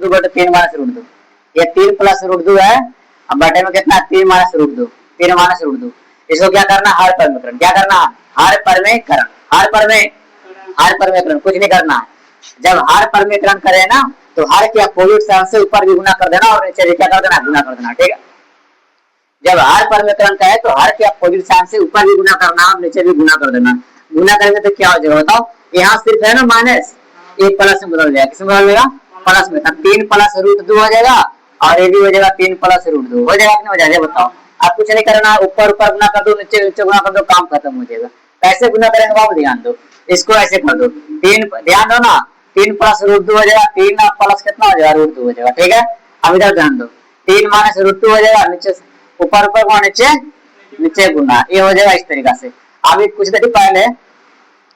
2 बटे 3 minus root 2। ये 3 plus root 2 है, अब बटे में कितना 3 माइनस रूट 2, 3 माइनस रूट 2। इसको क्या करना, हर परमीकरण, क्या करना, हर परमीकरण, हर परमीकरण, कुछ नहीं करना है। जब हर परमीकरण करे ना तो हर के अपोजिट साइन से ऊपर भी गुना कर देना और नीचे भी क्या कर देना, गुना कर देना, ठीक है। जब हर परमीकरण का है तो हर के अपोजिट साइन से ऊपर भी गुना करना और नीचे भी गुना कर देना। गुना करेंगे तो क्या हो जाएगा बताओ, यहाँ सिर्फ है ना माइनस, ये प्लस में बदल जाएगा, किसमें बदल जाएगा, प्लस में। 3 प्लस रूट 2 हो जाएगा और ये भी हो जाएगा 3 प्लस रूट 2 हो जाएगा, नहीं हो जाएगा बताओ। आप कुछ नहीं करना, ऊपर ऊपर गुना कर दो, नीचे नीचे गुना कर दो, काम खत्म हो जाएगा। कैसे गुना करेंगे बाबू ध्यान दो, इसको ऐसे कर दो, 3 ध्यान दो ना, 3 प्लस रूट 2 हो जाएगा, 3 प्लस कितना हो जाएगा, रूट 2 हो जाएगा, ठीक है। अब इधर ध्यान दो, 3 माइनस रूट 2 हो जाएगा, नीचे ऊपर ऊपर गुना, नीचे नीचे गुना, ये हो जाएगा इस तरीका से। अभी कुछ देर पहले,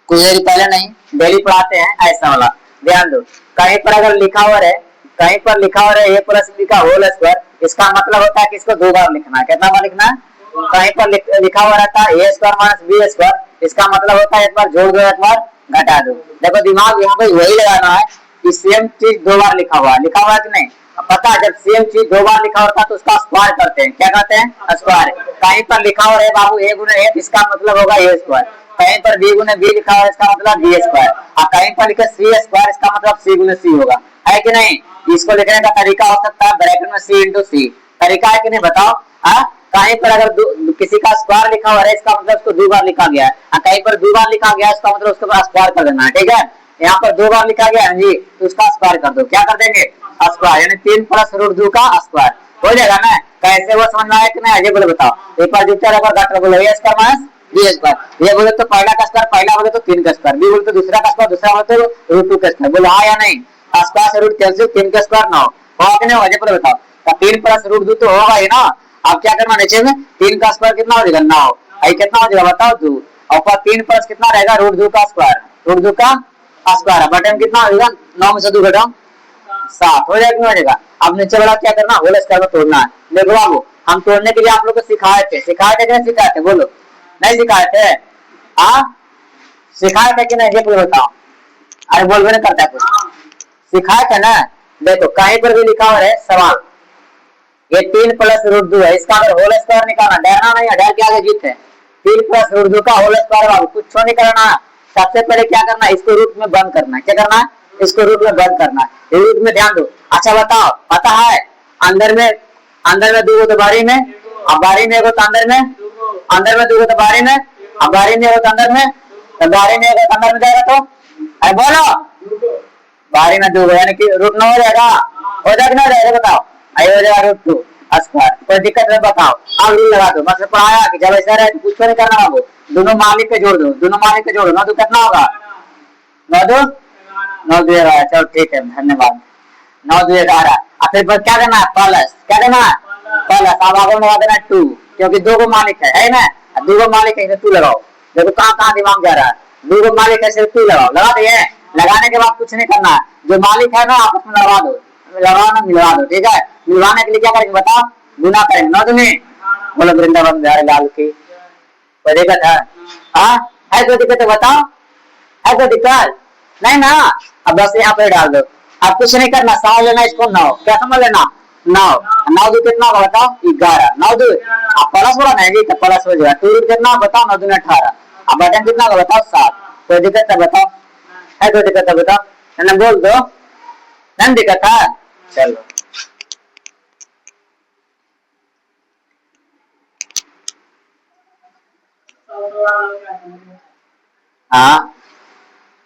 कुछ देर पहले नहीं, डेली पढ़ाते हैं ऐसा वाला, ध्यान दो। कहीं पर अगर लिखा हुआ है, कहीं पर लिखा हुआ है ए प्लस बी का होल स्क्वायर, इसका मतलब होता है कि इसको 2 बार लिखना है, कितना बार लिखना है। कहीं पर लिखा हुआ रहता है ए स्क्वायर माइनस बी स्क्वायर, इसका मतलब होता है एक बार जोड़ दो, एक बार घटा दो। देखो दिमाग यहाँ पे वही लगाना है कि सेम चीज 2 बार लिखा हुआ है कि नहीं। पता है जब सेम चीज 2 बार लिखा होता है तो उसका स्क्वायर करते हैं, क्या कहते हैं, स्क्वायर। कहीं पर लिखा हुआ है बाबू ए गुना ए, इसका मतलब होगा ए स्क्वायर। कहीं पर बी गुना बी लिखा हुआ है, इसका मतलब बी स्क्वायर। और कहीं पर लिखा सी स्क्वायर, इसका मतलब सी गुना सी होगा, है कि नहीं। इसको लिखने का तरीका हो सकता है ब्रैकेट में सी इंटू सी, तरीका है कि नहीं बताओ। कहीं पर अगर किसी का स्क्वायर लिखा हुआ है, इसका मतलब उसको 2 बार लिखा गया है। कहीं पर 2 बार लिखा गया है, इसका मतलब उसके बाद स्क्वायर कर देना है, ठीक है। यहाँ पर 2 बार लिखा गया है जी, तो उसका स्क्वायर कर दो, क्या कर देंगे, स्क्वायर, यानी 3 प्लस रूट 2 का स्क्वायर हो जाएगा ना। कैसे वो समझना है कि नहीं, आगे बोले बताओ। एक बार जितना एक बार घटा बोलो, ए स्क्वायर माइनस बी स्क्वायर, ये बोले तो पहला का स्क्वायर पहला, बोले तो 3 का स्क्वायर, बी बोले तो दूसरा का स्क्वायर दूसरा, बोले तो रूट 2 का स्क्वायर। बोलो हाँ या नहीं, स्क्वायर से रूट कैंसिल, 3 का स्क्वायर 9 होगा कि नहीं होगा, बोले बताओ। तो 3 प्लस रूट 2 तो होगा ही ना। अब क्या करना, नीचे में 3 का स्क्वायर कितना हो जाएगा, 9, आई कितना हो जाएगा बताओ 2, और ऊपर 3 प्लस कितना रहेगा, रूट 2 का स्क्वायर, रूट 2 का स्क्वायर, बटन कितना हो जाएगा, 9 में से 2 घटाओ 7 हो जाएगा, हो जाएगा। अब नीचे वाला क्या करना, होल स्क्वायर में तोड़ना है। देखो बाबू हम तोड़ने के लिए आप लोग को सिखाए थे कि नहीं सिखाए थे, बोलो नहीं सिखाए थे, सिखाए थे कि नहीं, ये बताओ। अरे बोल भी नहीं करता कुछ, सिखाए थे ना। देखो कहीं पर भी लिखा हुआ है सवाल, ये 3 प्लस रूट 2 है, इसका अगर होल स्क्वायर निकालना, डरना नहीं है, डर के आगे जीत है। 3 प्लस रूट 2 का होल स्क्वायर बाबू कुछ नहीं करना। सबसे पहले क्या करना है, इसको रूट में बंद करना है, क्या करना है, इसको रूट में बंद करना है, रूट में ध्यान दो। अच्छा बताओ, पता है अंदर में 2 तो बारी में, अब बारी में 1 तो अंदर में, अंदर में 2 तो बारी में, अब बारी में 1 तो अंदर में, तो बारी में 1 अंदर में जाएगा तो अरे बोलो बारी में 2 यानी कि रूट 9 हो जाएगा, हो जाएगा ना, जाएगा बताओ, आई हो जाएगा रूट 2 स्क्वायर। कोई दिक्कत है बताओ, अब रूल लगा दो। बस पढ़ाया कि जब ऐसा रहे कुछ नहीं करना बाबू, दोनों मालिक पे जोड़ दो, दोनों मालिक पे जोड़ो ना, तो कितना होगा 9 2 9 2 11, चलो ठीक है धन्यवाद, 9 2 11। फिर क्या करना है, प्लस, क्या करना है प्लस, अब आगे लगा देना 2, क्योंकि 2 को मालिक है ना, 2 को मालिक है, 2 लगाओ। देखो कहाँ कहाँ दिमाग जा रहा है, 2 को मालिक है सिर्फ 2 लगाओ, लगा दिए। लगाने के बाद कुछ नहीं करना है, जो मालिक है ना आपस में लगा दो, लगाना मिलवा दो, ठीक है। मिलवाने के लिए क्या करेंगे बताओ, गुना करेंगे, ना तुम्हें बोलो वृंदावन बिहारी लाल की। कोई दिक्कत है, है कोई दिक्कत है बताओ, है कोई दिक्कत नहीं ना। अब बस यहाँ पे डाल दो, अब कुछ नहीं करना, समझ लेना इसको 9, क्या समझ लेना 9, 9 2 कितना होगा बताओ 11, 9 2 प्लस बोला नहीं तो प्लस हो जाएगा, 2 कितना बताओ, 9 2 18, अब बटन कितना होगा बताओ 7। कोई दिक्कत है बताओ, है कोई दिक्कत है बताओ, मैंने बोल दो, नहीं दिक्कत है, चलो हाँ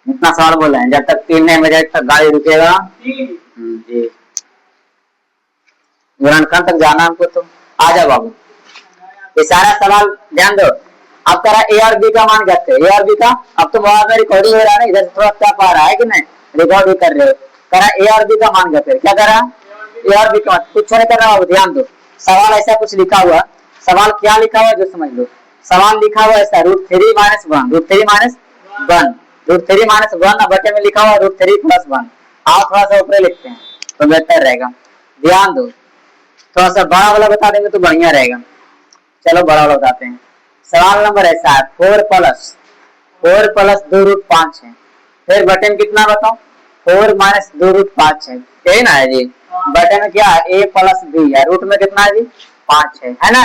इतना सवाल बोले हैं, जब तक 3 नहीं बजे तक गाड़ी रुकेगा जी, बुरहानखान तक जाना हमको, तो आ जाओ बाबू। ये सारा सवाल ध्यान दो। अब करा ए और बी का मान कहते हैं, ए और बी का, अब तो मोबाइल में रिकॉर्डिंग हो रहा है ना, इधर थोड़ा क्या पा रहा है कि नहीं, रिकॉर्ड भी कर रहे हो। करा ए और बी का मान कहते हैं, क्या करा ए और बी का, कुछ नहीं करना बाबू, ध्यान दो। सवाल ऐसा कुछ लिखा हुआ, सवाल क्या लिखा हुआ जो समझ लो। सवाल लिखा हुआ ऐसा, √3 - 1, √3 - 1, √3 - 1, अब बटे में लिखा हुआ √3 + 1। आओ थोड़ा सा ऊपर लिखते हैं तो बेहतर रहेगा, ध्यान दो। थोड़ा सा बड़ा वाला बता देंगे तो बढ़िया रहेगा। चलो बड़ा वाला बताते हैं। सवाल नंबर ऐसा है, 4 + 2 √5 है। फिर बटन कितना बताओ, 4 माइनस 2 रूट 5 है, यही ना है जी। बटे में क्या है, ए प्लस बी है, रूट में कितना है जी 5 है ना।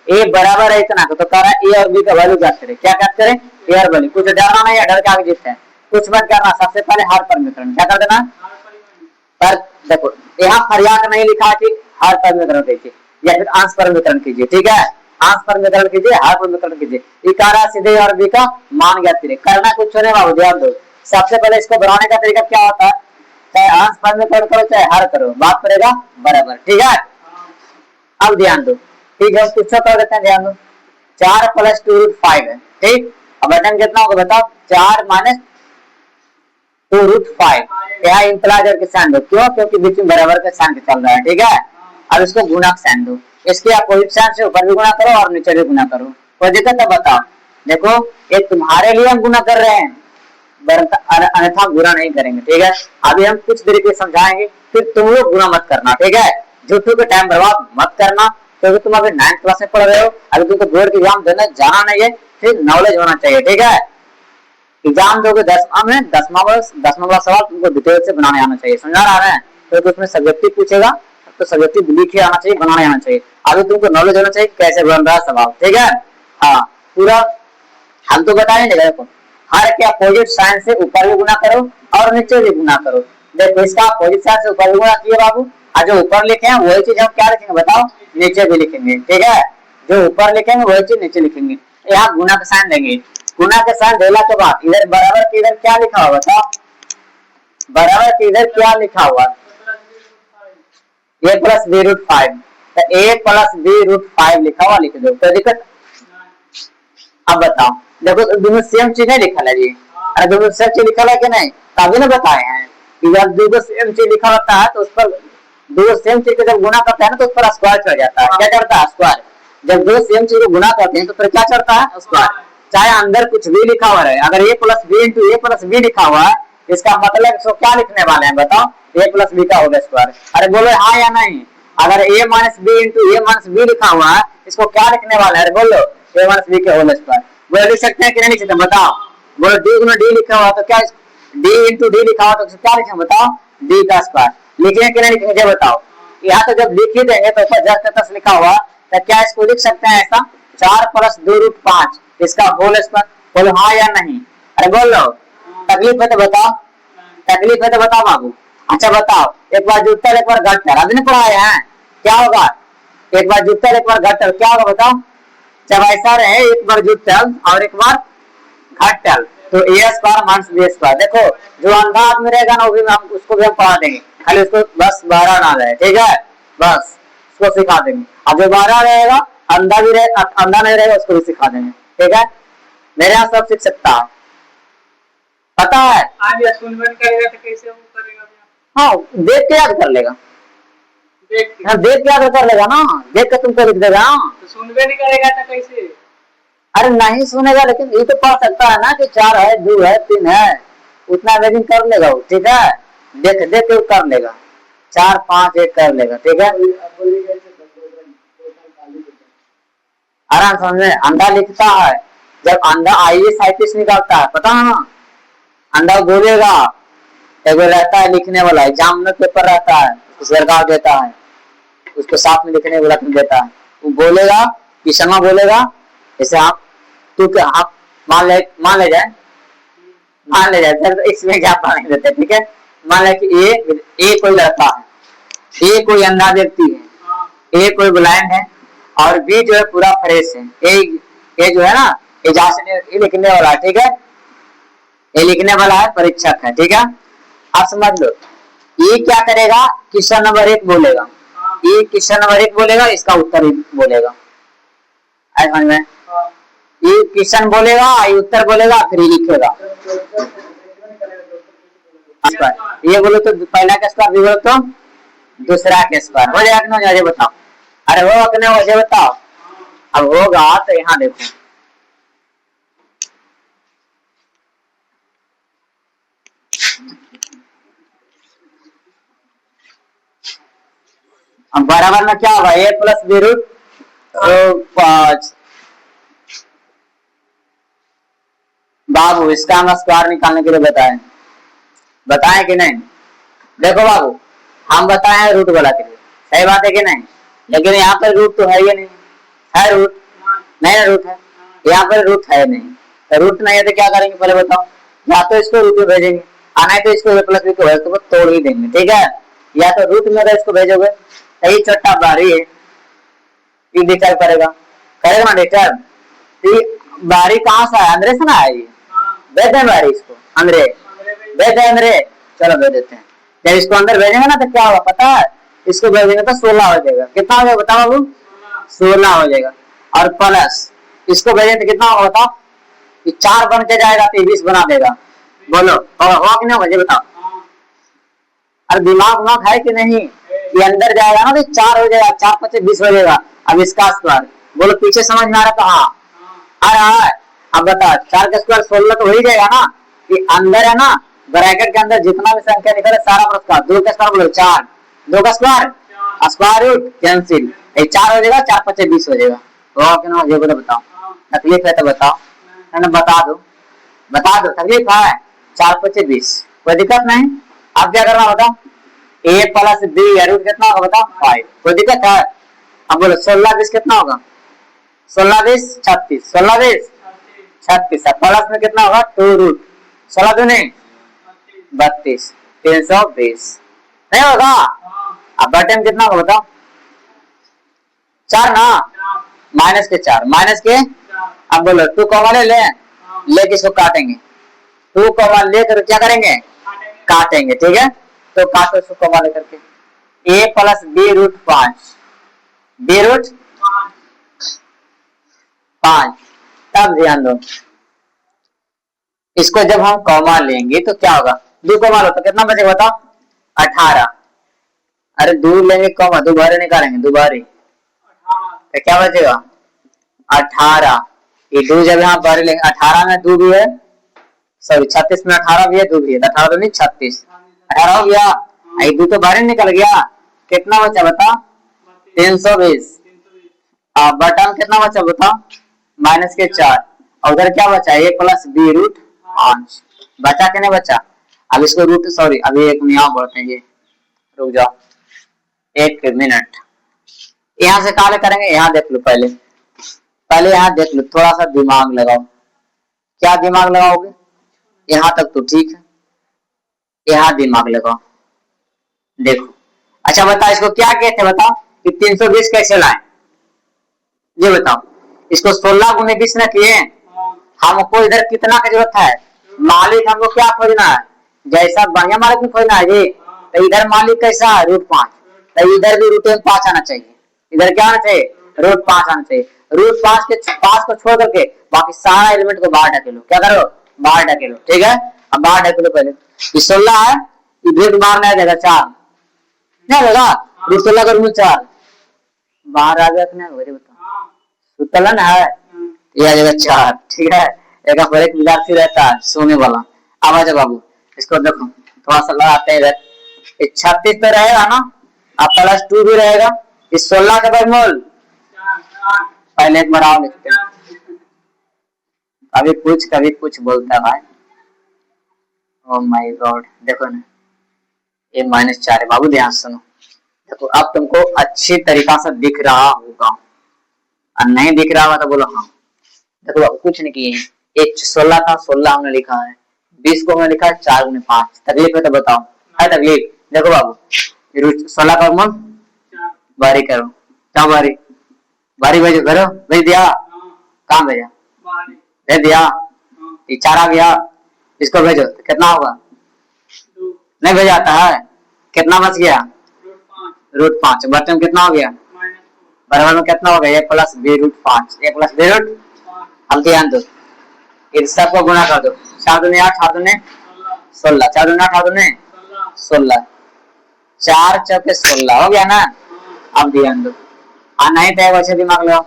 ए बराबर है इतना तो कह रहा है ए और बी का वैल्यू ज्ञात करें। क्या ज्ञात करें, ए और वैल्यू। कुछ डरना नहीं है, डर के आगे जीतते हैं। कुछ मत करना, सबसे पहले हर परमीकरण क्या कर देना। पर देखो यहाँ फरियाद नहीं लिखा कि हर परमीकरण कीजिए या फिर अंश परमीकरण कीजिए, ठीक है। अंश परमीकरण कीजिए, हर परमीकरण कीजिए। इकारा सीधे और बी का मान ज्ञात करें। करना कुछ नहीं बाबू, ध्यान दो। सबसे पहले इसको बनाने का तरीका क्या होता है, चाहे अंश परमीकरण करो चाहे हर करो, बात करेगा बराबर, ठीक है। अब ध्यान दो, ठीक है, कुछ कर देते हैं, ध्यान दो। 4 प्लस 2 रूट 5 है, ठीक। अब बटन कितना होगा बताओ, 4 माइनस 2 रूट 5। यहाँ इंप्लाइजर के साइन दो, क्यों, क्योंकि बीच में बराबर का साइन चल रहा है, ठीक है। अब इसको गुणक साइन दो, इसके अपोजिट साइन से ऊपर भी गुना करो और नीचे भी गुना करो, कोई दिक्कत है बताओ। देखो ये तुम्हारे लिए हम गुना कर रहे हैं, अन्यथा गुना नहीं करेंगे, ठीक है। अभी हम कुछ देर के समझाएंगे, फिर तुम लोग गुना मत करना, ठीक है। झूठों के टाइम बर्बाद मत करना, क्योंकि तुम अभी 9th क्लास में पढ़ रहे हो। अभी तुमको बोर्ड के एग्जाम देने जाना नहीं है, फिर नॉलेज होना चाहिए, ठीक है। एग्जाम दोगे 10वां में 10वां सवाल तुमको डिटेल से बनाने आना चाहिए, समझ आ रहा है। तो उसमें सब्जेक्टिव पूछेगा तो सब्जेक्टिव लिखे आना चाहिए, बनाने आना चाहिए। अभी तुमको नॉलेज होना चाहिए कैसे बन रहा है सवाल, ठीक है। हाँ पूरा हम तो बताएंगे, देखो हर के अपोजिट साइन से ऊपर भी गुना करो और नीचे भी गुना करो। देखो इसका अपोजिट साइन से ऊपर भी गुना किए बाबू, और जो ऊपर लिखे हैं वही चीज हम क्या लिखेंगे बताओ, नीचे भी लिखेंगे, ठीक है। जो ऊपर लिखेंगे वही चीज नीचे लिखेंगे। यहाँ गुना का साइन देंगे, गुना के साइन देला के बाद इधर बराबर के इधर क्या लिखा हुआ बताओ, बराबर के इधर क्या लिखा हुआ, ए प्लस बी रूट 5। तो ए प्लस बी रूट 5 लिखा हुआ लिख दो, कोई दिक्कत। अब बताओ, देखो दोनों सेम चीज नहीं लिखा है जी, अरे दोनों सेम चीज लिखा है कि नहीं, तभी ना बताए हैं कि जब दो सेम चीज लिखा होता है तो उस पर दो सेम चीज को जब गुना करते हैं ना तो उस पर स्क्वायर चढ़ जाता है। क्या चढ़ता है, स्क्वायर। जब दो सेम चीज को गुना करते हैं तो फिर क्या चढ़ता है, स्क्वायर। चाहे अंदर कुछ भी लिखा हुआ है, अगर ए प्लस बी इंटू ए प्लस बी लिखा हुआ है, इसका मतलब इसको क्या लिखने वाले हैं बताओ, ए प्लस बी का होल स्क्वायर। अरे बोलो हाँ या नहीं। अगर ए माइनस बी इंटू ए माइनस बी लिखा हुआ है, इसको क्या लिखने वाला है, बोलो ए माइनस बी के होल स्क्वायर। बोलो लिख सकते हैं कि नहीं लिख सकते बताओ। बोलो डी गुना डी लिखा हुआ तो क्या, डी इंटू डी लिखा हुआ तो क्या लिखें बताओ, डी का स्क्वायर। लिखे कि नहीं लिखेंगे बताओ। यहाँ तो जब लिख ही देंगे तो ऊपर जस्ट तस लिखा हुआ, तो क्या इसको लिख सकते हैं ऐसा, 4 प्लस 2 रूट 5 इसका होल स्क्वायर। बोलो हाँ या नहीं। अरे बोलो तकलीफ है तो बताओ, तकलीफ है तो बताओ बाबू। अच्छा बताओ, एक बार जुटल एक बार घटल, अभी नहीं पढ़ाए हैं, क्या होगा, एक बार जुटल एक बार घटल क्या होगा बताओ। जब ऐसा रहे एक बार जुटल और एक बार घटल तो ए स्क्वायर माइनस बी स्क्वायर। देखो जो अंधा आदमी रहेगा ना वो भी हम उसको भी हम पढ़ा देंगे, खाली उसको बस 12 ना रहे, ठीक है, बस उसको सिखा देंगे। अब जो 12 रहेगा, अंधा भी रहे, अंधा नहीं रहेगा उसको भी सिखा देंगे, ठीक है। मेरे यहाँ सब सीख सकता है, पता है। करेगा तो कैसे वो करेगा, हाँ देख के याद कर लेगा, देख के याद कर लेगा ना, देख के तुमको लिख देगा। तो सुनबे नहीं करेगा तो कैसे। अरे नहीं सुनेगा, लेकिन ये तो पढ़ सकता है ना कि 4 है 2 है 3 है, उतना इमेजिन कर लेगा वो, ठीक है। देख देख के कर लेगा, 4 5 1 कर लेगा, ठीक है। आराम समझ में। अंधा लिखता है, जब अंधा आईएएस आईपीएस निकालता है पता है ना, अंधा बोलेगा, एगो रहता है लिखने वाला, एग्जाम में पेपर रहता है उसको सरकार देता है, उसको साथ में लिखने वाला देता है, वो बोलेगा किसमा बोलेगा, जैसे आप तू क्या आप मान ले जाए इसमें क्या पाने देते, ठीक है। मान ले कि ए कोई लड़का है, ए कोई अंधा व्यक्ति है, ए कोई ब्लाइंड है और बी जो है पूरा फ्रेश है। ए जो है ना ये लिखने वाला है, ठीक है, ये लिखने वाला है, परीक्षक है, ठीक है। आप समझ लो, ये क्या करेगा, क्वेश्चन नंबर 1 बोलेगा, ये क्वेश्चन नंबर 1 बोलेगा, इसका उत्तर बोलेगा, समझ में। ये क्वेश्चन बोलेगा, ये उत्तर बोलेगा, फिर ये लिखेगा। ये बोलो तो पहला का स्क्वायर, बोलो तो दूसरा का स्क्वायर, हो जाएगा ना, मुझे बताओ। अरे हो कि नहीं मुझे बताओ। अब होगा तो यहाँ देखो, अब बराबर में क्या होगा, ए प्लस बी रूट 5। बाबू इसका हम स्क्वायर निकालने के लिए बताएं, बताएं कि नहीं? देखो बाबू, हम बताए रूट वाला के लिए, सही बात है कि नहीं? लेकिन यहाँ पर रूट तो है ही नहीं, है रूट? नहीं ना रूट है, यहाँ पर रूट है नहीं, तो रूट नहीं है तो क्या करेंगे पहले बताओ? या तो इसको रूट में भेजेंगे, आना है तो इसको प्लस बी को तो तोड़ ही देंगे, ठीक है? या तो रूट में अगर इसको भेजोगे तो ये चट्टा बाहरी है, ये डिस्टर्ब करेगा, करेगा ना डिस्टर्ब? बाहरी कहाँ से है? अंदर से ना है ये, भेज दें बाहरी इसको अंदर, भेज दें अंदर, चलो भेज देते हैं। जब इसको अंदर भेजेंगे ना तो क्या होगा पता है? इसको भेजेंगे तो 16 हो जाएगा, कितना हो जाएगा बताओ बाबू? 16 हो जाएगा, और प्लस इसको भेजेंगे तो कितना होगा बताओ? 4 बन के जाएगा तो 20 बना देगा, बोलो और हुआ कि नहीं मुझे बताओ? और दिमाग है कि नहीं? ये अंदर जाएगा ना तो 4 हो जाएगा, 4 5 20 हो जाएगा। अब इसका स्क्वायर बोलो, पीछे समझ में आ रहा तो हाँ आ रहा है। अब बता 4 का स्क्वायर 16 तो हो ही जाएगा ना, कि अंदर है ना ब्रैकेट के अंदर जितना भी संख्या निकले सारा पर स्क्वायर, 2 का स्क्वायर बोलो 4, 2 का स्क्वायर स्क्वायर रूट कैंसिल, 4 हो जाएगा, 4 5 20 हो जाएगा। हुआ कि ना? ये बोलो बताओ, तकलीफ है तो बताओ, है ना? बता दो तकलीफ है? 4 5 20 कोई दिक्कत नहीं। अब क्या करना बताओ? a प्लस b रूट कितना होगा बताओ? 5, कोई दिक्कत है? अब बोलो 16 20 कितना होगा? 16 20 36, 16 20 36, प्लस में कितना होगा? 2 रूट 16 दूनी 32, 320 नहीं होगा? अब बटन कितना होगा बताओ? 4 ना, माइनस के 4, माइनस के, अब बोलो 2 कॉमा ले लेके इसको काटेंगे, 2 कॉमा लेकर क्या करेंगे? काटेंगे, ठीक है? तो काटो इसको कॉमा लेकर के, a plus b root 5, b root 5। तब ध्यान दो, इसको जब हम कॉमा लेंगे तो क्या होगा? 2 कॉमा लो तो कितना बचेगा बताओ? 18। अरे 2 लेंगे कॉमा, 2 बारे निकालेंगे, 2 बारे तो क्या बचेगा? 18। ये 2 जब यहाँ बारे लेंगे, 18 में 2 भी है, सॉरी 36 में 18 भी है, 2 भी है, 18 तो नहीं 36, 18 हो गया। ये 2 तो बाहर निकल गया, कितना बचा बताओ? 320। बटन कितना बचा बताओ? माइनस के 4, और उधर क्या बचा? a प्लस b रूट 5 बचा कि नहीं बचा? अब इसको रूट, सॉरी अभी एक यहाँ बढ़ते हैं, ये रुक जाओ 1 मिनट, यहाँ से काले करेंगे, यहाँ देख लो पहले यहाँ देख लो, थोड़ा सा दिमाग लगाओ। क्या दिमाग लगाओगे? यहाँ तक तो ठीक है, यहाँ दिमाग लगाओ, देखो। अच्छा बताओ इसको क्या कहते हैं बताओ? कि 320 कैसे लाए? ये बताओ। इसको 16 गुने 20 न किए, हमको इधर कितना की जरूरत है? मालिक हमको क्या खोजना है? जैसा बढ़िया मालिक में खोजना है जी, तो इधर मालिक कैसा है? रूट 5, तो इधर भी रूट 5 आना चाहिए, इधर क्या आना चाहिए? रूट 5 आना चाहिए। रूट 5 के 5 को छोड़ करके बाकी सारा एलिमेंट को बाहर ढकेलो, क्या करो? बाहर ढकेलो, ठीक है? अब बाहर ढकेलो पहले, ये 16 है, ये बाहर नहीं जाएगा, 4 नहीं होगा, रूट 16 का रूट 4 बाहर आ गया, बताओ सुतलन है, ये आ जाएगा 4, ठीक है? एक विद्यार्थी रहता है सोने वाला। अब आ जाओ बाबू, इसको देखो थोड़ा सा लगाते हैं इधर, 36 तो रहेगा ना, अब प्लस 2 भी रहेगा, इस 16 का वर्गमूल पहले एक बार आओ लिखते हैं, कभी कुछ बोलता है भाई। ओ माय गॉड, देखो ना ये -4 है बाबू, ध्यान सुनो। देखो अब तुमको अच्छी तरीका से दिख रहा होगा, और नहीं दिख रहा होगा तो बोलो हाँ। देखो बाबू कुछ नहीं किए, एक 16 था, 16 हमने लिखा है, 20 को हमने लिखा है 4 गुने 5। तकलीफ है तो बताओ, है तकलीफ? देखो बाबू 16 का वर्गमूल बारी करो, क्या बारी भेजो, करो, भेज दिया, कहाँ भेजा? भेज दिया, 4 आ गया, इसको भेजो तो कितना होगा? नहीं भेजा आता है, कितना बच गया? रूट 5। बर्तन कितना हो गया? बराबर में कितना हो गया? a plus b root 5, a plus b root, हम ध्यान दो, इस सब को गुणा कर दो, 4 दूनी 8, 8 दूनी 16, 4 दूनी 8, 8 दूनी 16, 4 चौके 16 हो गया ना? अब ध्यान दो, नहीं तो वैसे दिमाग लगाओ,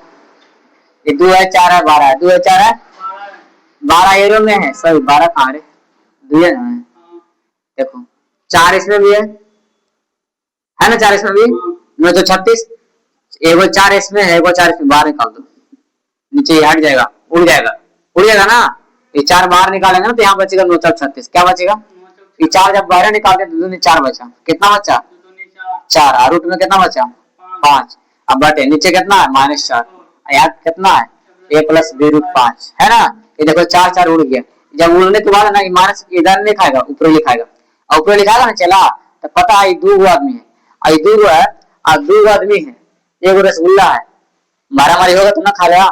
ये 2 है 4 है 12 है, 2 है 4 है 12 एरो में है, सॉरी 12 कहाँ रे, 2 है ना? देखो 4 इसमें भी है ना? 4 इसमें भी, नहीं तो 36, एगो 4 इसमें है, एगो 4 इसमें, बाहर निकाल दो, नीचे हट जाएगा, उड़ जाएगा ना? ये 4 बाहर निकालेंगे ना तो यहाँ बचेगा 9 36, क्या बचेगा? ये 4 जब बाहर निकालते तो दूनी 4 बचा, कितना बचा? दो दूनी चार, 4। और रूट में कितना बचा? 5। अब बटे नीचे कितना है? -4। यहाँ कितना है? a प्लस बी रूट 5 है ना। ये देखो 4 4 उड़ गया। जब उड़ने के बाद ना ये माइनस इधर नहीं खाएगा, ऊपर लिखाएगा, और ऊपर लिखाएगा ना चला, तो पता है 2 आदमी है, और 2 है और 2 आदमी है, एक रसगुल्ला है, मारा मारी होगा तो ना खा लेगा,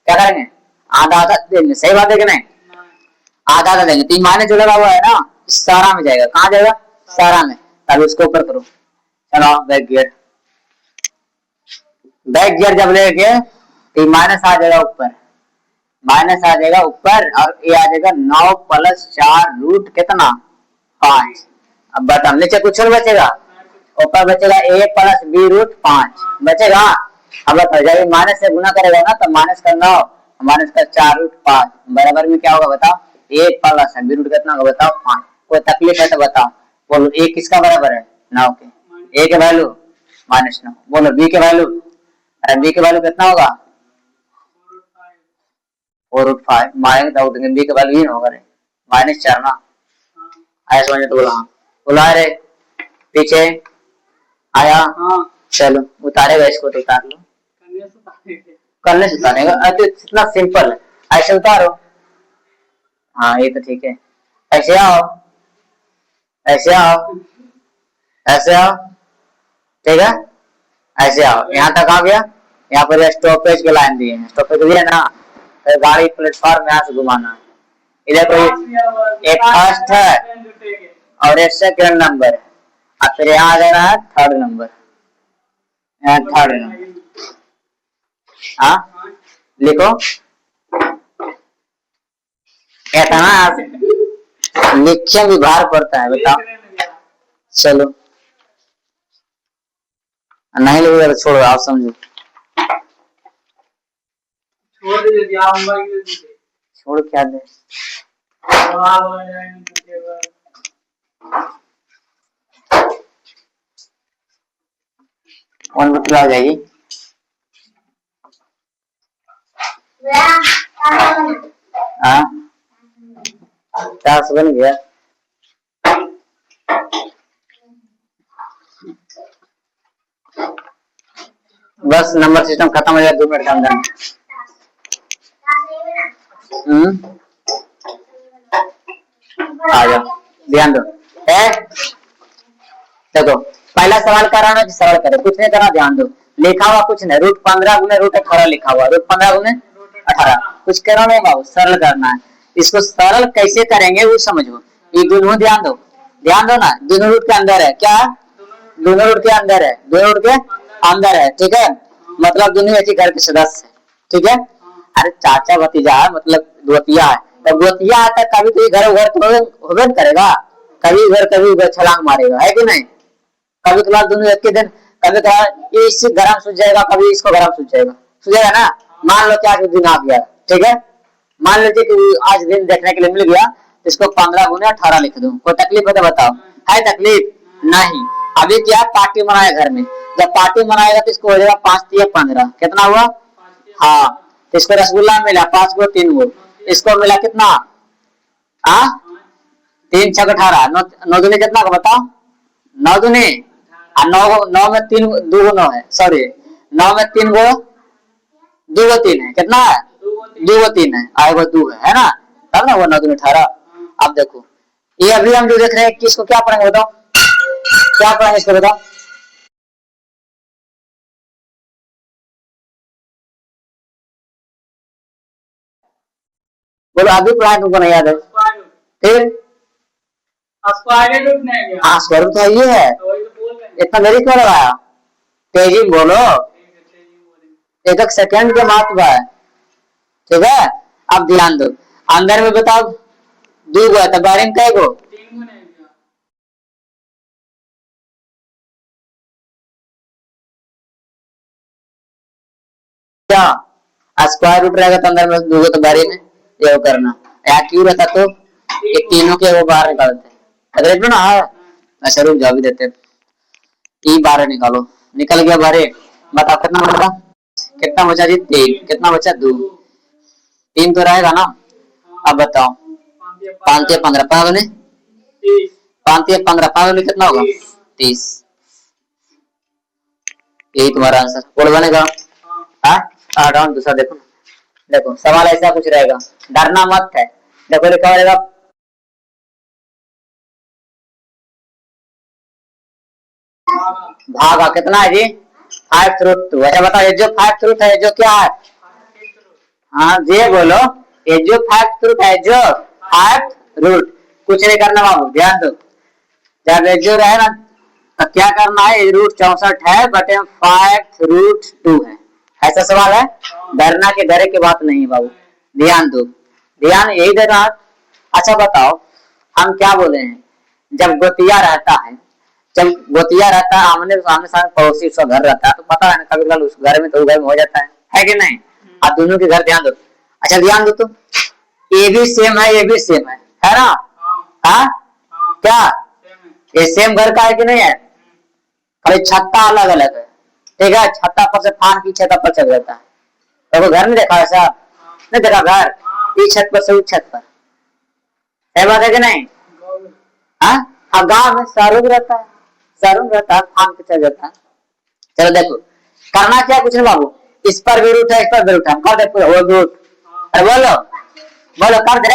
क्या करेंगे? आधा आधा देंगे, सही बात है कि नहीं? आधा आधा देंगे। तो माइनस जो लगा हुआ है ना सारा में जाएगा, कहाँ जाएगा? सारा में। तब उसको ऊपर करो, चलो बैक गियर, बैक गियर जब लेके तो माइनस आ जाएगा ऊपर, माइनस आ जाएगा ऊपर, और ये आ जाएगा 9 प्लस 4 रूट कितना? 5। अब बता नीचे कुछ और बचेगा? ऊपर बचेगा a प्लस बी रूट 5 बचेगा। अब बताओ जब माइनस से गुना करेगा ना तो माइनस का 9 माइनस का 4 रूट 5 बराबर में क्या होगा बताओ? a प्लस बी रूट कितना होगा बताओ? 5। कोई तकलीफ है तो बताओ, बोलो a किसका बराबर है? 9 के। a के वैल्यू -9, बोलो b के वैल्यू, अरे b के वैल्यू कितना होगा? 4 रूट 5 माइनस डाउट b के वैल्यू ही ना होगा रे, -4 ना। आया समझ तो बोला, हाँ बोला रे पीछे आया। चलो उतारेगा, इसको तो उतार लो, करने से उतारेगा। तो इतना सिंपल है, ऐसे उतारो, हाँ ये तो ठीक है। ऐसे आओ, ऐसे आओ, ऐसे आओ, ठीक है, ऐसे आओ। यहाँ तक आ गया, यहाँ पर स्टॉपेज के लाइन दिए हैं, स्टॉपेज दिए ना, तो गाड़ी प्लेटफॉर्म यहाँ से घुमाना है। इधर कोई एक फर्स्ट है और एक सेकंड नंबर है, और फिर यहाँ आ जाना है थर्ड नंबर, यहाँ थर्ड नंबर। हाँ लिखो, इतना लिखे भी भार पड़ता है, बताओ। चलो नहीं लिखेगा तो छोड़ो, आप समझो, छोड़ दे, छोड़ क्या दे, कौन बतला जाएगी? हाँ 4 बन गया। बस नंबर सिस्टम खत्म हो जाए 2 मिनट के अंदर। आ जाओ, ध्यान दो। देखो पहला सवाल कराना कि सरल करे, कुछ नहीं करना, ध्यान दो। लिखा हुआ कुछ नहीं, रूट 15 गुने रूट 18 लिखा हुआ, रूट 15 गुने 18, कुछ करना नहीं बाबू, सरल करना है। इसको सरल कैसे करेंगे वो समझो। ये दोनों ध्यान दो, ध्यान दो ना, दोनों रूट के अंदर है, क्या दोनों रूट के अंदर है, दोनों रूट के अंदर है, ठीक है, मतलब दोनों एक ही घर के सदस्य है, ठीक है। अरे चाचा भतीजा है, मतलब द्वितीया है, तो द्वितीया आता है कभी तो घर घर तो होबे करेगा, कभी उधर छलांग मारेगा, है कि नहीं? कभी कभार दोनों एक के दिन, कभी कभार ये इससे गरम सूझ जाएगा, कभी इसको गरम सूझ जाएगा ना। मान लो कि आज दिन आ गया, ठीक है, मान लीजिए कि आज दिन देखने के लिए मिल गया, इसको 15 गुने 18 लिख दूं, कोई तकलीफ है तो बताओ? है तकलीफ? नहीं। अभी क्या पार्टी मनाया घर में, जब पार्टी मनाएगा तो इसको हो जाएगा 5 3 15, कितना हुआ? हाँ, तो इसको रसगुल्ला मिला 5 गो 3 गो, इसको मिला कितना? 3 6 18, 9 दूनी कितना का बताओ? 9 दूनी 9 में 3 2 गो 9 है, सॉरी 9 में 3 गो 2 गो 3 है, कितना है? 2 गो 3 है, आएगा 2 है ना, तब ना वो 9 दूनी 18। अब देखो ये अभी हम जो देख रहे हैं कि इसको क्या पढ़ेंगे बताओ, क्या पढ़ेंगे इसको बताओ? बोलो अभी पढ़ाए तुमको नहीं याद है? फिर स्क्वायर रूट तो ये है, इतना देरी क्यों लगाया? तेजी बोलो, एक सेकंड के महत्व है, ठीक है। अब ध्यान दो, अंदर में बताओ 2 गो है तो बाहर में कै गो? क्या स्क्वायर रूट रहेगा तो अंदर में 2 गो तो बाहर में, ये करना या क्यों रहता तो ये तीनों के वो बाहर निकालते हैं, अगर ना है अच्छा रुक जाओ भी देते, ये बाहर निकालो, निकल गया बाहर, बताओ कितना बचा? कितना बचा जी? 3, कितना बचा? 2, 3 तो रहेगा ना। अब बताओ 5 15 15 ने 5 3 15, 15 कितना होगा? 30। यही तुम्हारा आंसर। बोल बनेगा? हाँ डाउन दूसरा देखो। देखो सवाल ऐसा कुछ रहेगा, डरना मत है। देखो लिखा रहेगा भागा कितना है जी? 5/2। अच्छा बताओ ये जो 5/2 है जो क्या है? हाँ जी बोलो, ये जो 5/2 है जो 5 रूट, कुछ नहीं करना बाबू, ध्यान दो। जब ये जो रहे ना तो क्या करना है, रूट 64 है बटे 5/2 है। ऐसा सवाल है, डरना के डरे की बात नहीं बाबू, ध्यान दो, ध्यान यही देना। अच्छा बताओ हम क्या बोले हैं, जब गोतिया रहता है, जब गोतिया रहता है आमने सामने सामने पड़ोसी उसका घर रहता है तो पता है ना कभी कभी उस घर में तो घर में हो जाता है कि नहीं? आप दोनों के घर ध्यान दो। अच्छा ध्यान दो, तो ये भी सेम है ये भी सेम है ना? हाँ क्या ये सेम घर का है कि नहीं है? खाली छत्ता अलग अलग है, ठीक है? छत्ता पर से फान की छत्ता पर चल जाता है। तो घर नहीं देखा ऐसा? नहीं देखा घर, इस छत पर से उस छत पर, है बात है कि नहीं? हाँ गाँव में शहरों में रहता है, शहरों में रहता है फान के चल जाता है। चलो देखो करना क्या, कुछ नहीं बाबू, इस पर भी रूट है इस पर भी रूट है, हम कर दे वो रूट। अरे बोलो बोलो कर दे।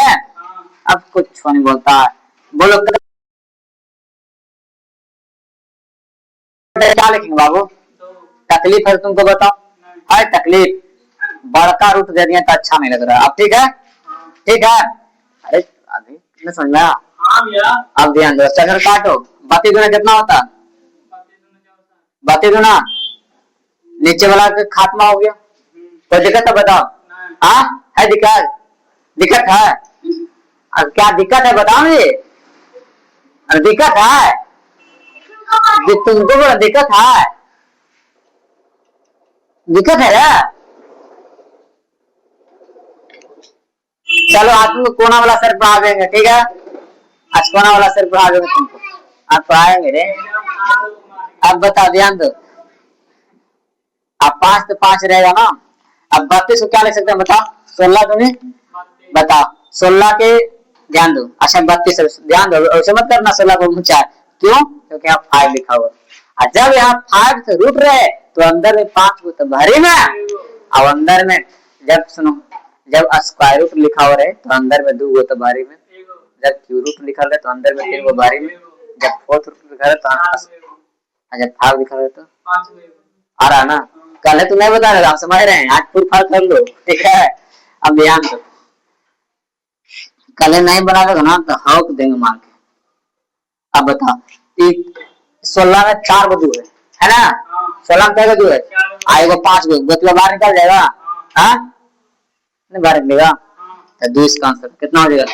अब कुछ नहीं बोलता है, बोलो क्या लिखेंगे बाबू? तकलीफ है तुमको बताओ, है तकलीफ, बड़का रूट दे दिया तो अच्छा नहीं लग रहा। अब ठीक है, ठीक है। अरे अभी तुमने समझा? अब ध्यान दो, चक्कर काटो, बाती गुना कितना होता? बाती गुना नीचे वाला का खात्मा हो गया। कोई दिक्कत है बताओ? हाँ है दिक्कत, दिक्कत है? अब क्या दिक्कत है बताओ ये, दिक्कत है तुमको, बड़ा दिक्कत है, दिक्कत है ना? चलो आज तुमको कोना वाला सर पढ़ा देंगे, ठीक है? आज कोना वाला सर पढ़ा देंगे तुमको, आज पढ़ाएंगे रे। अब बता ध्यान दो, अब 5 तो 5 रहेगा ना। अब 32 को क्या लिख सकते हैं बताओ? 16 दूनी बताओ, 16 के ध्यान दो। अच्छा 32 ध्यान दो, ऐसे मत करना 16 को ऊंचा, क्यों? क्योंकि यहाँ 5 लिखा हुआ है। जब यहाँ 5 से रूट रहे तो अंदर में 5 को तो भरी में, अब अंदर में जब सुनो, जब स्क्वायर रूट लिखा हो रहे तो अंदर में 2 तो बारी में, जब क्यू रूट लिखा रहे तो अंदर में 3 बारी में, जब फोर्थ रूट लिखा रहे तो जब 5 लिखा रहे तो आ रहा ना। कल है तू नहीं बता रहे, आप समझ रहे हैं, आज फुल फाल कर लो, ठीक है? अब ध्यान दो, कल नहीं बना देगा ना तो हक देंगे मार के। अब बता 16 में 4 गो है ना? 16 में क्या गो है? आएगा 5 गो, गोतला बाहर निकल जाएगा। हाँ नहीं बाहर निकलेगा तो 2 इसका आंसर कितना हो जाएगा?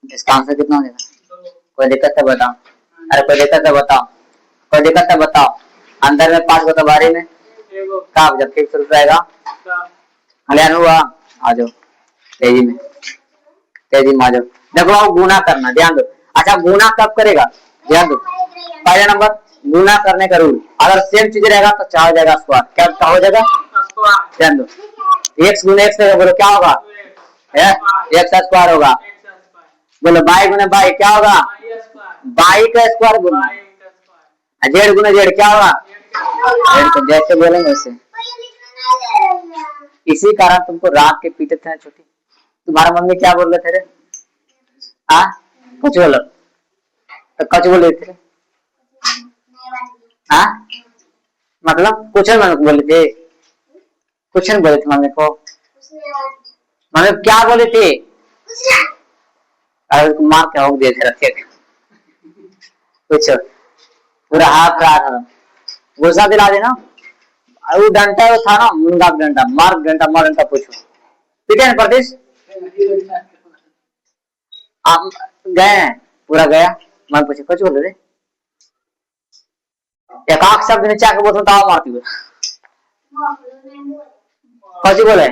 इसका आंसर कितना हो जाएगा? कोई दिक्कत है बताओ? अरे कोई दिक्कत है बताओ? कोई दिक्कत है बताओ? अंदर में 5 गो तो बाहरी में कब, जब फिक्स रूट रहेगा। कल्याण हुआ, आ जाओ तेजी में, तेजी में आ जाओ। देखो आप गुना करना, ध्यान दो। अच्छा गुना कब करेगा, ध्यान दो। पहला नंबर गुना करने का रूल, अगर सेम चीज रहेगा तो क्या हो जाएगा? स्क्वायर। क्या हो जाएगा? ध्यान दो, x गुना x रहेगा, बोलो क्या होगा? x का स्क्वायर होगा। बोलो बाई गुना बाई क्या होगा? बाई का स्क्वायर गुना, जेड गुना जेड क्या होगा? तो जैसे बोलेंगे वैसे। इसी कारण तुमको रात के पीटे थे छोटी, तुम्हारा मम्मी क्या बोल रहे थे? कुछ बोलो तो कुछ बोल रहे थे? मतलब कुछ बोले थे, कुछ नहीं बोले थे मम्मी को? मम्मी क्या बोले थे? अरे मार के हो दिए थे रखे, कुछ पूरा हाथ रहा था, गुस्सा दिला देना। वो डंडा वो था ना, मुंगा डंडा, मार डंडा, मार डंडा, पूछो ठीक है? प्रदेश आप गए पूरा गया, मैं पूछे कुछ बोल रहे? एक आंख शब्द नीचे आके बोलता दाव मारती हुए कुछ बोले?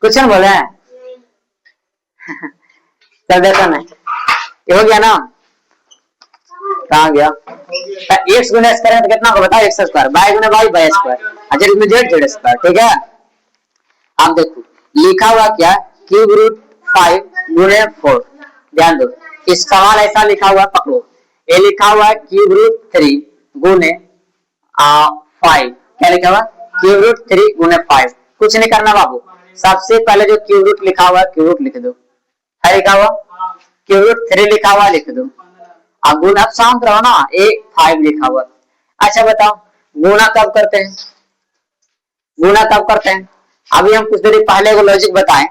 कुछ नहीं बोले? चल देखा नहीं, ये हो गया ना? कहाँ गया? एक्स गुना एक्स करें तो कितना होगा बताओ? X square, by Guna by by square, Z Guna Z Z square, ठीक है? अब देखो लिखा हुआ क्या, क्यूब रूट 5 गुने 4, ध्यान दो इस सवाल ऐसा लिखा हुआ है, पकड़ो, ये लिखा हुआ है क्यूब रूट 3 गुने 5। क्या लिखा हुआ? क्यूब रूट 3 गुने 5। कुछ नहीं करना बाबू, सबसे पहले जो क्यूब रूट लिखा हुआ है क्यूब रूट लिख दो। है लिखा हुआ क्यूब रूट 3 लिखा हुआ लिख दो। अब गुना, अब शांत रहो ना, 5 लिखा हुआ। अच्छा बताओ गुना कब करते हैं? गुना कब करते हैं? अभी हम कुछ देर पहले को लॉजिक बताएं,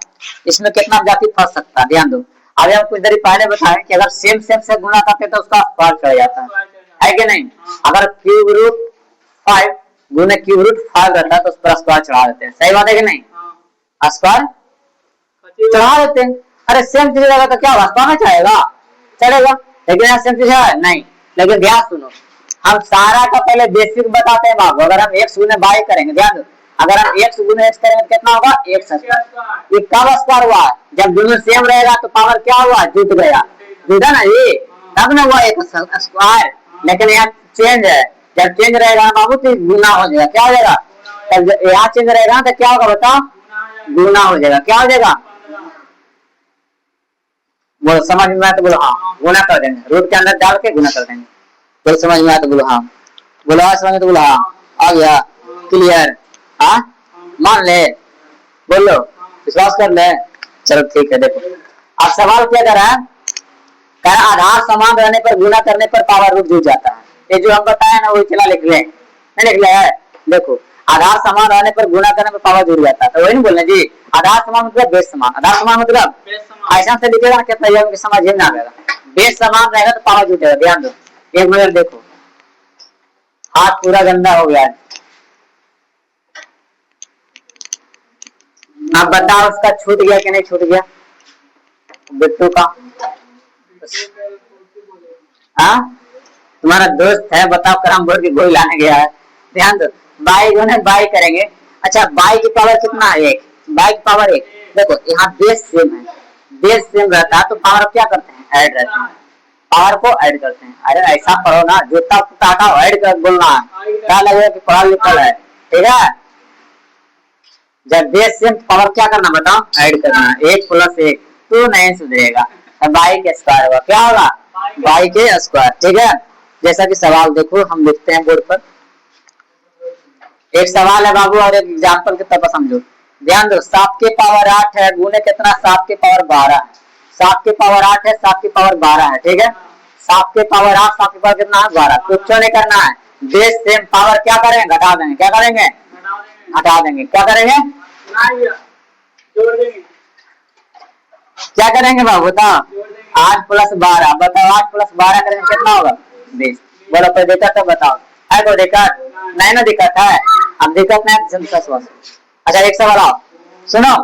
इसमें कितना जाति फंस सकता है, ध्यान दो। अभी हम कुछ देर पहले बताएं कि अगर सेम सेम से गुना करते तो उसका स्क्वायर चढ़ जाता है कि नहीं? अगर क्यूब रूट 5 गुने क्यूब रूट 5 रहता है तो उस पर स्क्वायर चढ़ा देते हैं। सही बात है कि नहीं? स्क्वायर चढ़ा देते हैं। अरे सेम चीज रहेगा तो क्या स्क्वायर में चढ़ेगा? चढ़ेगा। लेकिन यहाँ सेम चीज है नहीं। लेकिन ध्यान सुनो, हम सारा का पहले बेसिक बताते हैं बाबू। अगर हम x गुने y करेंगे, ध्यान दो, अगर हम x गुने x करेंगे तो कितना होगा? x square. ये कब स्क्वायर हुआ? जब दोनों सेम रहेगा तो पावर क्या हुआ? जुट गया, जुटा ना ये, तब ना हुआ एक स्क्वायर। लेकिन यहाँ चेंज है, जब चेंज रहेगा बाबू तो गुना हो जाएगा। क्या हो जाएगा? तब यहाँ चेंज रहेगा तो क्या होगा बताओ? गुना हो जाएगा। क्या हो जाएगा? बोलो समझ में आया तो बोलो हाँ, गुना कर देंगे, रूट के अंदर डाल के गुना कर देंगे। बोलो समझ में आया तो बोलो हाँ, बोलो हाँ समझ में तो बोलो हाँ, आ गया, क्लियर? हाँ मान ले, बोलो विश्वास कर ले। चलो ठीक है, देखो अब सवाल क्या कर रहा है, कह रहा आधार समान रहने पर गुना करने पर पावर रूट जुड़ जाता है। ये जो हम बताया ना वही चला लिख ले, नहीं लिख लिया है? देखो आधार समान रहने पर गुना करने पर पावर जुड़ जाता है, तो वही नहीं बोलना जी। आधार समान मतलब बेस समान, आधार समान मतलब ऐसा से लिखेगा ना कितना ये समझ में ना आएगा। बेस समान रहेगा तो पावर जुटेगा। ध्यान दो एक मिनट, देखो हाथ पूरा गंदा हो गया है। आप बताओ उसका छूट गया कि नहीं छूट गया बिट्टू का? हाँ तुम्हारा दोस्त है, बताओ करम बोल के गोई लाने गया है। ध्यान दो, बाई गुने बाई करेंगे। अच्छा बाई की पावर कितना है? 1। बाई की पावर 1। देखो यहाँ बेस सेम है, बेस सेम रहता है तो पावर क्या करते हैं? ऐड रहते हैं, पावर को ऐड करते हैं। अरे ऐसा पढ़ो ना, जूता फुटा ऐड कर बोलना है, क्या लगेगा कि पढ़ा लिखा है, ठीक है? जब बेस सेम पावर क्या करना बताओ? ऐड करना। 1 + 1 तो नहीं सुधरेगा, बाई के स्क्वायर होगा। क्या होगा? बाई के स्क्वायर, ठीक है? जैसा कि सवाल देखो हम लिखते हैं बोर्ड पर। एक सवाल है बाबू और एक एग्जाम्पल की तरफ समझो। ध्यान दो, 7 के पावर 8 है गुने कितना? 7 के पावर 12। 7 के पावर 8 है, 7 के पावर 12 है, ठीक है? 7 के पावर 8, 7 के पावर कितना है? 12। कुछ नहीं करना है, बेस सेम पावर क्या करेंगे? घटा देंगे। क्या करेंगे? हटा देंगे। क्या करेंगे? क्या करेंगे बाबू बताओ? 8 + 12 बताओ, 8 + 12 करेंगे कितना होगा? 20। बोलो कोई दिक्कत है बताओ? है कोई दिक्कत? नहीं ना दिक्कत है। अब दिक्कत नहीं। अच्छा एक सवाल आओ सुनो,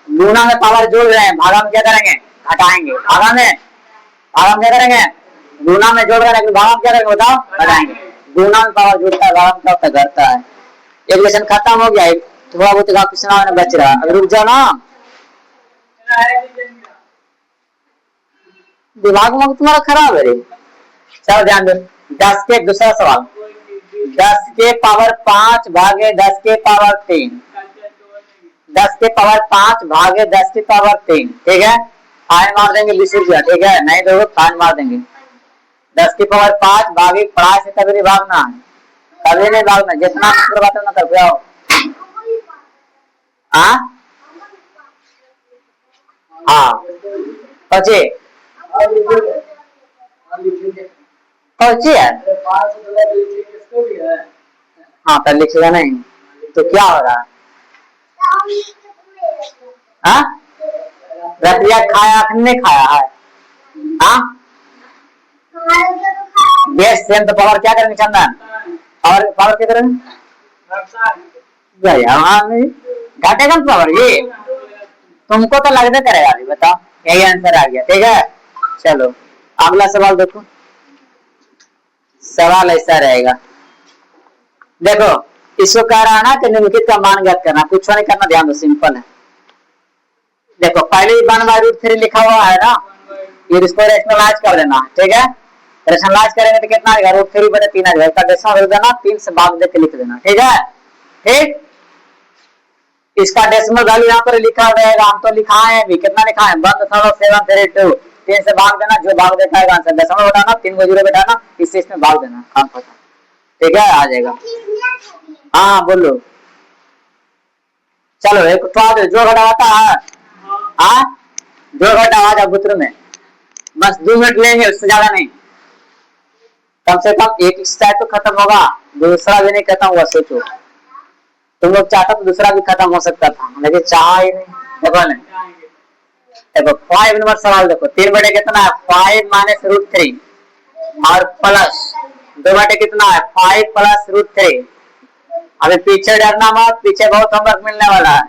गुना में पावर जोड़ रहे हैं, भागा में क्या करेंगे? हटाएंगे। भागा में क्या करेंगे? गुना में जोड़ रहे हैं, भागा में क्या करेंगे बताओ? हटाएंगे। गुना में पावर जुड़ता है, भागा में क्या होता है? घटता है। एक लेसन खत्म हो गया, थोड़ा बहुत क्वेश्चन बच रहा है, अगर रुक जाओ ना। दिमाग में तुम्हारा खराब है रे। चलो ध्यान दो, 10 के दूसरा सवाल, 10 के पावर 5 भागे 10 के पावर 3, 10 के पावर 5 भागे 10 की पावर 3, ठीक है? फाइन मार देंगे 20 रुपया, ठीक है? नहीं दोगे फाइन मार देंगे। 10 की पावर 5 भागे, पढ़ाई से कभी नहीं भागना है, कभी नहीं भागना, जितना बात ना कर पाओ। हाँ पहुंचे है। हाँ पर लिखेगा नहीं तो क्या हो रहा है? रतिया खाया कि नहीं खाया है? बेस सेम तो पावर क्या करेंगे चंदन? पावर क्या करेंगे? घटेगा पावर, ये तुमको तो लगने करेगा। अभी बताओ, यही आंसर आ गया, ठीक है? चलो अगला सवाल देखो। सवाल ऐसा रहेगा, देखो इसको कह रहा है ना कि निम्नलिखित का मान ज्ञात करना, कुछ नहीं करना, ध्यान दो सिंपल है। देखो पहले ही 1/√3 लिखा हुआ है ना, ये इसको रेशनलाइज कर देना, ठीक है? रेशनलाइज करेंगे तो कितना आएगा? √3/3 आएगा। इसका डेसिमल लिख देना, 3 से भाग देके लिख देना, ठीक है? ठीक, इसका डेसिमल वैल्यू यहाँ पर लिखा रहेगा, हम तो लिखा है भी, कितना लिखा है? 1.732। 3 से भाग देना, जो भाग देखा है आंसर दशमलव बैठाना, 3 को 0 बैठाना, इससे इसमें भाग देना, काम खत्म। ठीक है, आ जाएगा। हाँ बोलो, चलो एक जो घटा होता है, हाँ जो घटा आ जाओ बुत्र में, बस 2 मिनट लेंगे, उससे ज्यादा नहीं। कम से कम एक एक्सरसाइज तो खत्म होगा, दूसरा भी नहीं खत्म हुआ। सोचो तुम लोग चाहता तो दूसरा भी खत्म हो सकता था, लेकिन चाह ही नहीं। देखो ना, देखो 5 नंबर सवाल देखो, 3 बटे कितना है 5 माइनस रूट 3 और प्लस 2 बटे कितना है 5 प्लस रूट 3। अभी पीछे डरना मत, पीछे बहुत होमवर्क मिलने वाला है।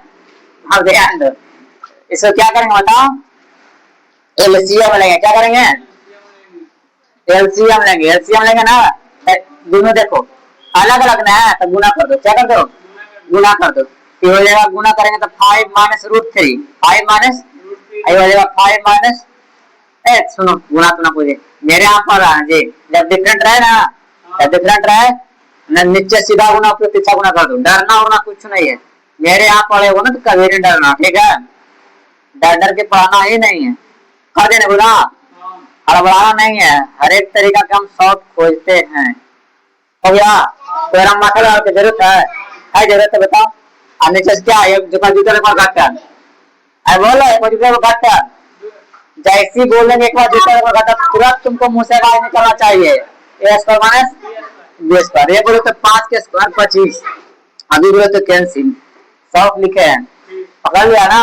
अब ध्यान दो, इसको क्या करेंगे बताओ, एलसीएम लेंगे। क्या करेंगे, एलसीएम लेंगे। एलसीएम लेंगे ना, दोनों देखो अलग अलग ना है तो गुना कर दो। क्या कर दो, गुना कर दो। तो हो जाएगा, गुना करेंगे तो 5 माइनस रूट 3, 5 माइनस हो जाएगा 5 माइनस, सुनो गुना तो ना पूछे, मेरे यहाँ पर जी जब डिफरेंट रहे ना, जब डिफरेंट रहे ना, नीचे सीधा गुना ऊपर पीछा गुना कर दो। डरना वरना कुछ नहीं है, मेरे यहाँ पढ़े हो ना तो कभी नहीं डरना। ठीक है, डर डर के पढ़ाना ही नहीं है, कर देने गुना, हड़बड़ाना नहीं है। हर एक तरीका के हम शॉर्ट खोजते हैं। हो गया, तो हम मसाला की जरूरत है जरूरत है बताओ। और नीचे से क्या है, जो कंप्यूटर पर घटता है, बोलो कंप्यूटर पर घटता, जैसी बोलेंगे एक बार दूसरे पर घटा, तुरंत तुमको मुंह से आवाज निकलना चाहिए। ए स्क्वायर माइनस बी स्क्वायर, ये बोलो तो 5 के स्क्वायर 25, अभी बोलो तो कैंसिल, सब लिखे हैं, पकड़ लिया ना,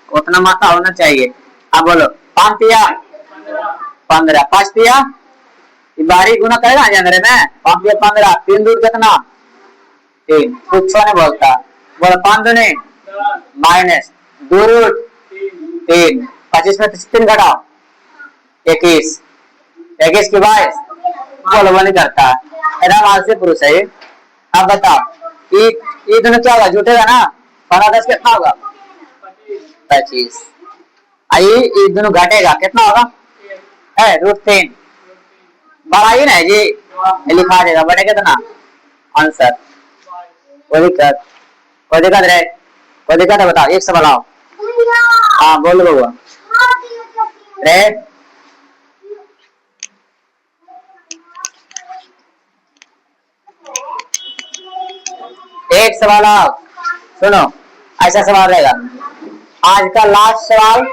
उतना मात्रा होना चाहिए। अब बोलो 5 तिया 15, 5 तिया बारी गुना करेगा अंदर में, 5 तिया 15, 3 दूर कितना 3, कुछ नहीं बोलता। बोलो 5 दूनी माइनस 2 रूट 3, 25 में 3 घटाओ 21, 21 की 22, बोलो वो नहीं करता, एकदम आलसी पुरुष है। अब बताओ ये दोनों क्या होगा, जुटेगा ना, 15 10 कितना होगा 25, ये दोनों घटेगा कितना होगा है रूट 3, बड़ा ही ना जी, लिखा देगा बटे कितना आंसर। कोई दिक्कत रहे, कोई दिक्कत है बताओ, एक सवाल आओ। हाँ बोलो बउआ रे, एक सवाल आओ, सुनो ऐसा सवाल रहेगा, आज का लास्ट सवाल,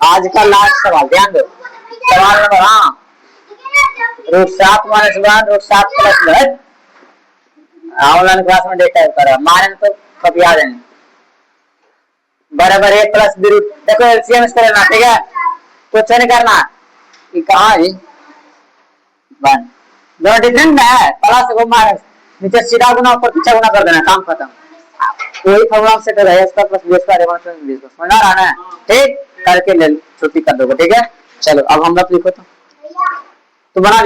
आज का लास्ट सवाल ध्यान दो। सवाल नंबर हाँ root 7 minus 1 root 7 plus 1, online class में डेटा करा माने तो कब याद है, बराबर 1 प्लस बी रूट, देखो एलसीएम इसको लेना। ठीक है, कुछ नहीं करना, ये कहाँ है 1, दोनों डिफरेंट है, प्लस वो माइनस, नीचे सीधा गुना ऊपर पीछे गुना कर देना, काम खत्म। कोई फॉर्मूला से कर है स्क्वायर प्लस बी स्क्वायर समझ आ रहा है, ठीक करके ले छुट्टी कर दोगे। ठीक है, चलो अब हम लोग लिखो तो बना